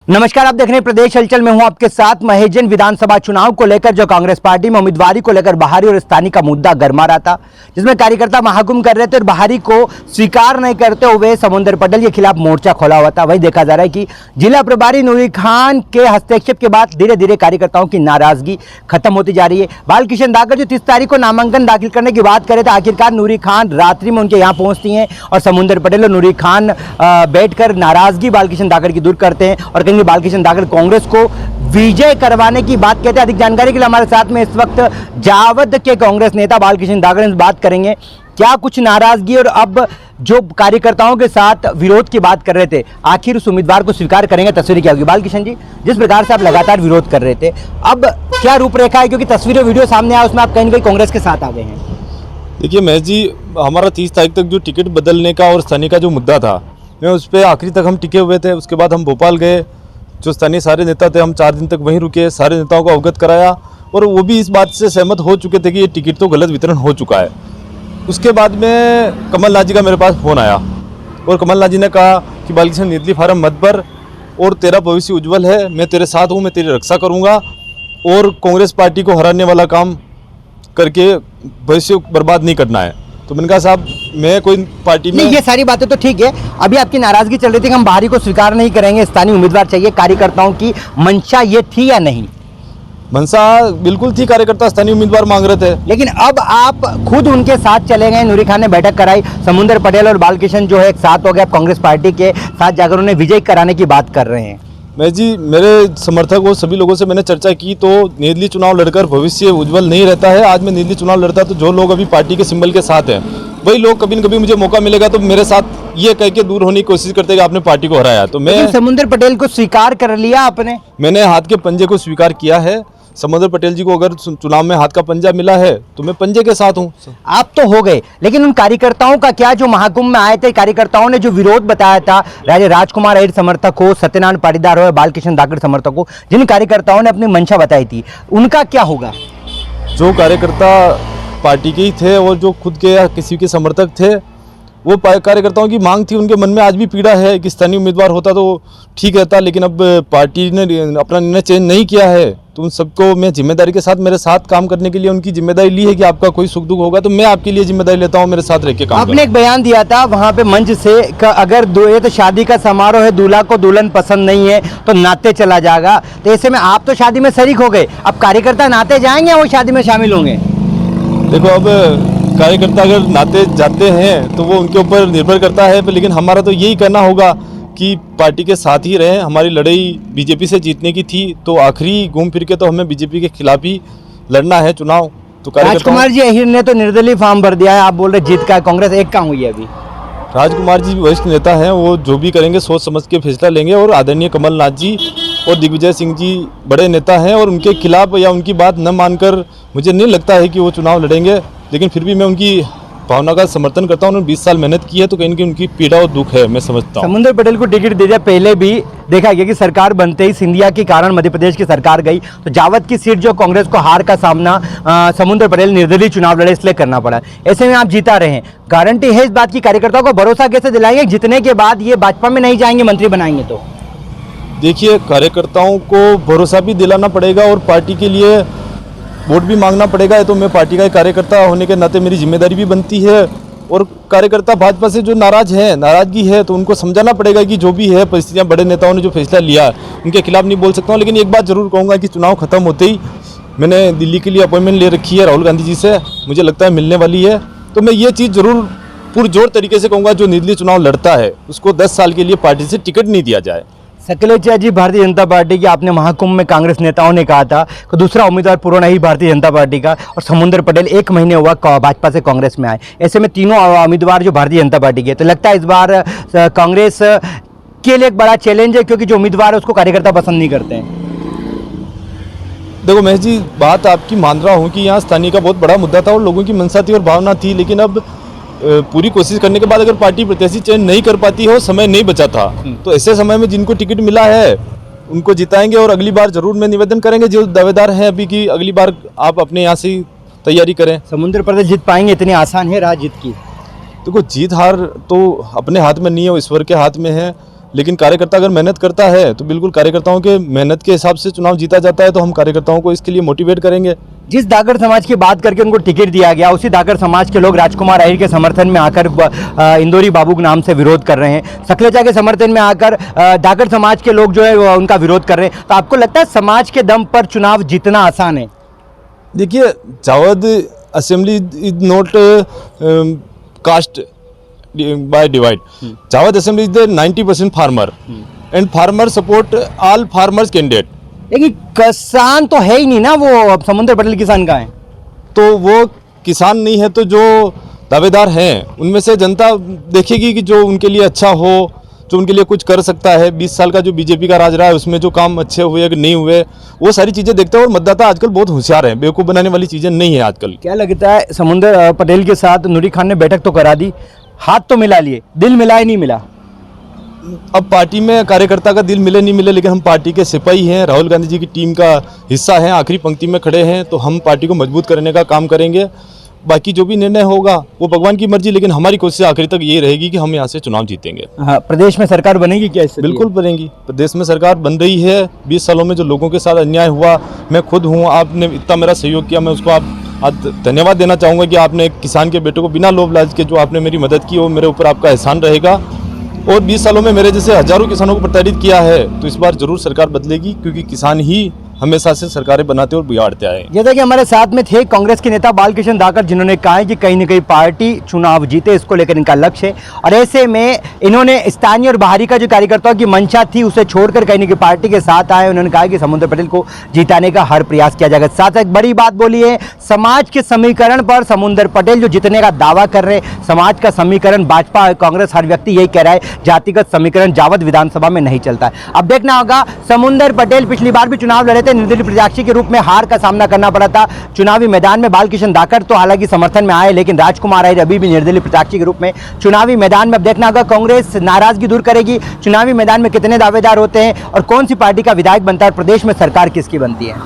नमस्कार, आप देख रहे हैं प्रदेश हलचल में हूं आपके साथ। महेश जैन विधानसभा चुनाव को लेकर जो कांग्रेस पार्टी में उम्मीदवारी को लेकर बाहरी और स्थानीय का मुद्दा गर्मा रहा था, जिसमें कार्यकर्ता महाकुंभ कर रहे थे और बाहरी को स्वीकार नहीं करते हुए समुंदर पटेल के खिलाफ मोर्चा खोला हुआ था। वही देखा जा रहा है कि जिला प्रभारी नूरी खान के हस्तक्षेप के बाद धीरे धीरे कार्यकर्ताओं की नाराजगी खत्म होती जा रही है। बालकिशन दागर जो 30 तारीख को नामांकन दाखिल करने की बात करे थे, आखिरकार नूरी खान रात्रि में उनके यहाँ पहुंचती हैं और समुंदर पटेल और नूरी खान बैठकर नाराजगी बालकिशन दागर की दूर करते हैं और कहीं बालकिशन दागर कांग्रेस को विजय करवाने की बात कहते हैं। अधिक जानकारी के लिए हमारे साथ में इस वक्त जावद के कांग्रेस नेता बालकिशन दागर से बात करेंगे। क्या कुछ नाराजगी और अब जो कार्यकर्ताओं के साथ विरोध की बात कर रहे थे, आखिर उस उम्मीदवार को स्वीकार करेंगे? तस्वीरें क्या होगी बालकिशन जी, जिस प्रकार से आप लगातार विरोध कर रहे थे, अब क्या रूपरेखा है? क्योंकि तस्वीरें वीडियो सामने आया, उसमें आप कहीं ना कहीं कांग्रेस के साथ आ गए हैं। देखिए महेश जी, हमारा 30 तारीख तक जो टिकट बदलने का और स्थानीय का जो मुद्दा था, मैं उस पर आखिरी तक हम टिके हुए थे। उसके बाद हम भोपाल गए, जो स्थानीय सारे नेता थे, हम 4 दिन तक वहीं रुके, सारे नेताओं को अवगत कराया और वो भी इस बात से सहमत हो चुके थे कि ये टिकट तो गलत वितरण हो चुका है। उसके बाद में कमलनाथ जी का मेरे पास फ़ोन आया और कमलनाथ जी ने कहा कि बालकिशन निर्दलीय फार्म मत भर और तेरा भविष्य उज्जवल है, मैं तेरे साथ हूँ, मैं तेरी रक्षा करूँगा और कांग्रेस पार्टी को हराने वाला काम करके भविष्य बर्बाद नहीं करना है। तो मैंने कहा साहब, मैं कोई पार्टी में ये सारी बातें तो ठीक है, अभी आपकी नाराजगी चल रही थी कि हम बाहरी को स्वीकार नहीं करेंगे, स्थानीय उम्मीदवार चाहिए। कार्यकर्ताओं की मंशा ये थी या नहीं? मनसा बिल्कुल थी, कार्यकर्ता स्थानीय उम्मीदवार मांग रहे थे। लेकिन अब आप खुद उनके साथ चले गए, नूरी खान ने बैठक कराई, समुंदर पटेल और बालकिशन जो है एक साथ हो गए, आप कांग्रेस पार्टी के साथ जाकर उन्हें विजय कराने की बात कर रहे हैं। मैं जी, मेरे समर्थक और सभी लोगों से मैंने चर्चा की तो निर्दलीय चुनाव लड़कर भविष्य उज्जवल नहीं रहता है। आज मैं निर्दलीय चुनाव लड़ता तो जो लोग अभी पार्टी के सिंबल के साथ हैं, वही लोग कभी न कभी मुझे मौका मिलेगा तो मेरे साथ ये कह के दूर होने की कोशिश करते हैं कि आपने पार्टी को हराया। तो मैं समुंदर पटेल को स्वीकार कर लिया आपने? मैंने हाथ के पंजे को स्वीकार किया है। समुंदर पटेल जी को अगर चुनाव में हाथ का पंजा मिला है तो मैं पंजे के साथ हूँ। आप तो हो गए, लेकिन उन कार्यकर्ताओं का क्या जो महाकुंभ में आए थे? कार्यकर्ताओं ने जो विरोध बताया था, राजकुमार अहिर समर्थक हो, सत्यनारायण पाटीदार हो, बालकिशन दागर समर्थक हो, जिन कार्यकर्ताओं ने अपनी मंशा बताई थी, उनका क्या होगा? जो कार्यकर्ता पार्टी के ही थे और जो खुद के या किसी के समर्थक थे, वो कार्यकर्ताओं की मांग थी, उनके मन में आज भी पीड़ा है कि स्थानीय उम्मीदवार होता तो ठीक रहता, लेकिन अब पार्टी ने अपना निर्णय चेंज नहीं किया है। तो उन सबको मैं जिम्मेदारी के साथ, मेरे साथ काम करने के लिए उनकी जिम्मेदारी ली है कि आपका कोई सुख दुख होगा तो मैं आपके लिए जिम्मेदारी लेता हूँ, मेरे साथ रह के काम। आपने एक बयान दिया था वहाँ पे मंच से, अगर ये तो शादी का समारोह है, दूल्हा को दुल्हन पसंद नहीं है तो नाते चला जाएगा। तो ऐसे में आप तो शादी में शरीक हो गए, अब कार्यकर्ता नाते जाएंगे या वो शादी में शामिल होंगे? देखो, अब कार्यकर्ता अगर नाते जाते हैं तो वो उनके ऊपर निर्भर करता है, लेकिन हमारा तो यही करना होगा कि पार्टी के साथ ही रहें। हमारी लड़ाई बीजेपी से जीतने की थी तो आखिरी घूम फिर के तो हमें बीजेपी के खिलाफ ही लड़ना है चुनाव। तो राजकुमार जी अहिर ने तो निर्दलीय फॉर्म भर दिया है, आप बोल रहे जीत का, कांग्रेस एक काम हुई है अभी। राजकुमार जी वरिष्ठ नेता हैं, वो जो भी करेंगे सोच समझ के फैसला लेंगे और आदरणीय कमलनाथ जी और दिग्विजय सिंह जी बड़े नेता हैं और उनके खिलाफ या उनकी बात न मानकर मुझे नहीं लगता है कि वो चुनाव लड़ेंगे। लेकिन फिर भी मैं उनकी भावना का समर्थन करता हूँ। उन्होंने 20 साल मेहनत की है तो कहीं न कहीं उनकी पीड़ा और दुख है, मैं समझता हूँ। समुंदर पटेल को टिकट दे दिया, पहले भी देखा गया कि सरकार बनते ही सिंधिया के कारण मध्य प्रदेश की सरकार गई तो जावद की सीट जो कांग्रेस को हार का सामना समुंदर पटेल निर्दलीय चुनाव लड़े इसलिए करना पड़ा। ऐसे में आप जीता रहे हैं, गारंटी है इस बात की? कार्यकर्ताओं को भरोसा कैसे दिलाएंगे जीतने के बाद ये भाजपा में नहीं जाएंगे, मंत्री बनाएंगे? तो देखिए, कार्यकर्ताओं को भरोसा भी दिलाना पड़ेगा और पार्टी के लिए वोट भी मांगना पड़ेगा। तो मैं पार्टी का एक कार्यकर्ता होने के नाते मेरी जिम्मेदारी भी बनती है और कार्यकर्ता भाजपा से जो नाराजगी है तो उनको समझाना पड़ेगा कि जो भी है परिस्थितियां, बड़े नेताओं ने जो फैसला लिया उनके खिलाफ नहीं बोल सकता हूँ। लेकिन एक बात जरूर कहूँगा कि चुनाव खत्म होते ही मैंने दिल्ली के लिए अपॉइंटमेंट ले रखी है राहुल गांधी जी से, मुझे लगता है मिलने वाली है। तो मैं ये चीज़ जरूर पुरजोर तरीके से कहूँगा, जो निर्दलीय चुनाव लड़ता है उसको 10 साल के लिए पार्टी से टिकट नहीं दिया जाए। सकलेचा जी, भारतीय जनता पार्टी की आपने महाकुंभ में कांग्रेस नेताओं ने कहा था कि दूसरा उम्मीदवार पूरा नहीं भारतीय जनता पार्टी का, और समुंदर पटेल 1 महीने हुआ भाजपा से कांग्रेस में आए, ऐसे में तीनों उम्मीदवार जो भारतीय जनता पार्टी के, तो लगता है इस बार कांग्रेस के लिए एक बड़ा चैलेंज है क्योंकि जो उम्मीदवार है उसको कार्यकर्ता पसंद नहीं करते हैं। देखो महेश जी, बात आपकी मान रहा हूँ कि यहाँ स्थानीय का बहुत बड़ा मुद्दा था और लोगों की मनसा थी और भावना थी, लेकिन अब पूरी कोशिश करने के बाद अगर पार्टी प्रत्याशी चयन नहीं कर पाती हो, समय नहीं बचा था, तो ऐसे समय में जिनको टिकट मिला है उनको जिताएंगे और अगली बार जरूर मैं निवेदन करेंगे जो दावेदार हैं अभी की, अगली बार आप अपने यहाँ से तैयारी करें। समुंदर पटेल जीत पाएंगे? इतनी आसान है राह जीत की? देखो, जीत हार तो अपने हाथ में नहीं है, वो ईश्वर के हाथ में है। लेकिन कार्यकर्ता अगर मेहनत करता है तो बिल्कुल कार्यकर्ताओं के मेहनत के हिसाब से चुनाव जीता जाता है, तो हम कार्यकर्ताओं को इसके लिए मोटिवेट करेंगे। जिस धाकड़ समाज की बात करके उनको टिकट दिया गया, उसी धाकड़ समाज के लोग राजकुमार अहिर के समर्थन में आकर इंदौरी बाबू के नाम से विरोध कर रहे हैं। सखलेचा के समर्थन में आकर धाकड़ समाज के लोग जो है वो उनका विरोध कर रहे हैं। तो आपको लगता है समाज के दम पर चुनाव जीतना आसान है? देखिए, Jawad assembly is not caste by divide. Jawad assembly is the 90% farmer and farmer support all farmers candidate. लेकिन किसान तो है ही नहीं ना, वो अब समुंदर पटेल किसान का है। तो वो किसान नहीं है, तो जो दावेदार हैं उनमें से जनता देखेगी कि जो उनके लिए अच्छा हो, जो उनके लिए कुछ कर सकता है। 20 साल का जो बीजेपी का राज रहा है उसमें जो काम अच्छे हुए कि नहीं हुए, वो सारी चीज़ें देखते हैं। और मतदाता आजकल बहुत होशियार हैं, बेवकूफ़ बनाने वाली चीज़ें नहीं है आजकल। क्या लगता है, समुंदर पटेल के साथ नूरी खान ने बैठक तो करा दी, हाथ तो मिला लिए, दिल मिला ही नहीं मिला? अब पार्टी में कार्यकर्ता का दिल मिले नहीं मिले, लेकिन हम पार्टी के सिपाही हैं, राहुल गांधी जी की टीम का हिस्सा हैं, आखिरी पंक्ति में खड़े हैं, तो हम पार्टी को मजबूत करने का काम करेंगे। बाकी जो भी निर्णय होगा वो भगवान की मर्जी, लेकिन हमारी कोशिश आखिरी तक ये रहेगी कि हम यहाँ से चुनाव जीतेंगे। हाँ, प्रदेश में सरकार बनेगी क्या इससे? बिल्कुल बनेगी। प्रदेश में सरकार बन रही है। 20 सालों में जो लोगों के साथ अन्याय हुआ, मैं खुद हूँ, आपने इतना मेरा सहयोग किया, मैं उसको आज धन्यवाद देना चाहूँगा कि आपने एक किसान के बेटे को बिना लोभ लालच के जो आपने मेरी मदद की, वो मेरे ऊपर आपका एहसान रहेगा। और 20 सालों में मेरे जैसे हजारों किसानों को प्रताड़ित किया है, तो इस बार जरूर सरकार बदलेगी, क्योंकि किसान ही हमेशा से सरकारें बनाते और बिगाड़ते आए। जैसा कि हमारे साथ में थे कांग्रेस के नेता बालकृष्ण धाकड़, जिन्होंने कहा है कि कहीं न कहीं पार्टी चुनाव जीते, इसको लेकर इनका लक्ष्य है। और ऐसे में इन्होंने स्थानीय और बाहरी का जो कार्यकर्ताओं की मंशा थी उसे छोड़कर कहीं न कहीं पार्टी के साथ आए। उन्होंने कहा कि समुंदर पटेल को जिताने का हर प्रयास किया जाएगा। साथ एक बड़ी बात बोली है, समाज के समीकरण पर समुंदर पटेल जो जीतने का दावा कर रहे हैं, समाज का समीकरण भाजपा और कांग्रेस हर व्यक्ति यही कह रहा है, जातिगत समीकरण जावद विधानसभा में नहीं चलता है। अब देखना होगा, समुंदर पटेल पिछली बार भी चुनाव लड़े थे, निर्दलीय प्रत्याशी के रूप में हार का सामना करना पड़ा था। चुनावी मैदान में बालकृष्ण धाकड़ तो हालांकि समर्थन में आए, लेकिन राजकुमार अहिर अभी भी निर्दलीय प्रत्याशी के रूप में चुनावी मैदान में। अब देखना होगा कांग्रेस नाराजगी दूर करेगी, चुनावी मैदान में कितने दावेदार होते हैं और कौन सी पार्टी का विधायक बनता है, प्रदेश में सरकार किसकी बनती है।